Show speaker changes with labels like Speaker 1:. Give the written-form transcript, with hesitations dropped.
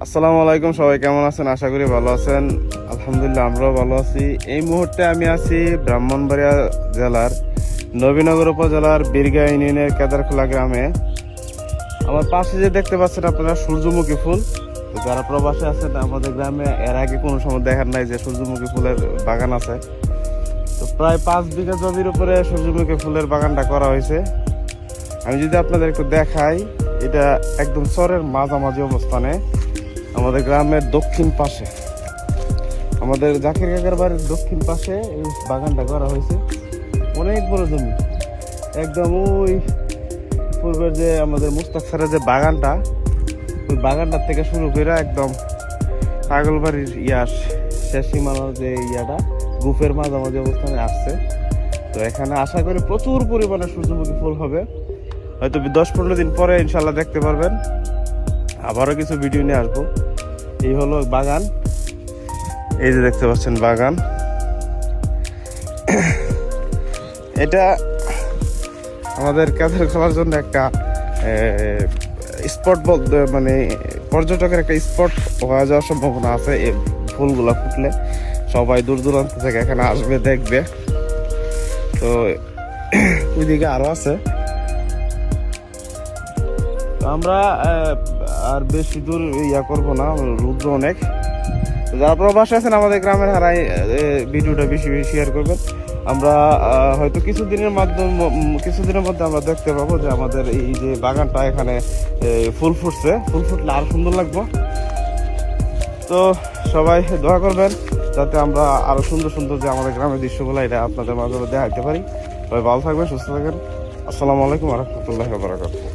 Speaker 1: আসসালামু আলাইকুম, সবাই কেমন আছেন? আশা করি ভালো আছেন। আলহামদুলিল্লাহ, আমরাও ভালো আছি। এই মুহূর্তে আমি আছি ব্রাহ্মণবাড়িয়া জেলার নবীনগর উপজেলার বীরগা ইউনিয়নের কেদারখোলা গ্রামে। আমার পাশে যে দেখতে পাচ্ছেন আপনারা সূর্যমুখী ফুল। তো যারা প্রবাসে আছেন, আমাদের গ্রামে এর আগে কোনো সময় দেখার নাই যে সূর্যমুখী ফুলের বাগান আছে। তো প্রায় 5 বিঘা জমির উপরে সূর্যমুখী ফুলের বাগানটা করা হয়েছে। আমি যদি আপনাদের একটু দেখাই, এটা একদম চরের মাঝামাঝি অবস্থানে আমাদের গ্রামের দক্ষিণ পাশে, আমাদের জাকির কাকার বাড়ির দক্ষিণ পাশে এই বাগানটা করা হয়েছে। অনেক বড় জমি, একদম ওই পূর্বের যে আমাদের মুস্তাক স্যারের যে বাগানটা, ওই বাগানটার থেকে শুরু করে একদম পাগলবাড়ির শেষ সীমানার যে গুফের মাঝামাঝি অবস্থানে আসছে। তো এখানে আশা করি প্রচুর পরিমাণে সূর্যমুখী ফুল হবে। হয়তো 10-15 দিন পরে ইনশাল্লাহ দেখতে পারবেন। আবারও কিছু ভিডিও নিয়ে আসবো। এই হলো বাগান, এই যে দেখতে পাচ্ছেন বাগান। এটা আমাদের ক্যাথের খেলার জন্য একটা স্পট বলতে, মানে পর্যটকের একটা স্পট হয়ে যাওয়ার সম্ভাবনা আছে। এই ফুলগুলা ফুটলে সবাই দূর দূরান্ত থেকে এখানে আসবে, দেখবে। তো ওইদিকে আরো আছে। আমরা আর বেশি দূর করবো না, রুদ্র অনেক। যারা প্রবাসে আছেন আমাদের গ্রামের, হারাই ভিডিওটা বেশি বেশি শেয়ার করবেন। আমরা হয়তো কিছুদিনের মধ্যে আমরা দেখতে পাবো যে আমাদের এই যে বাগানটা এখানে ফুল ফুটছে। ফুল ফুটলে আরো সুন্দর লাগবে। তো সবাই দোয়া করবেন যাতে আমরা আরো সুন্দর সুন্দর যে আমাদের গ্রামের দৃশ্যগুলো এটা আপনাদের মাঝে দেখাতে পারি। সবাই ভালো থাকবেন, সুস্থ থাকবেন। আসসালামু আলাইকুম ওয়া রাহমাতুল্লাহি ওয়া বারাকাতুহু।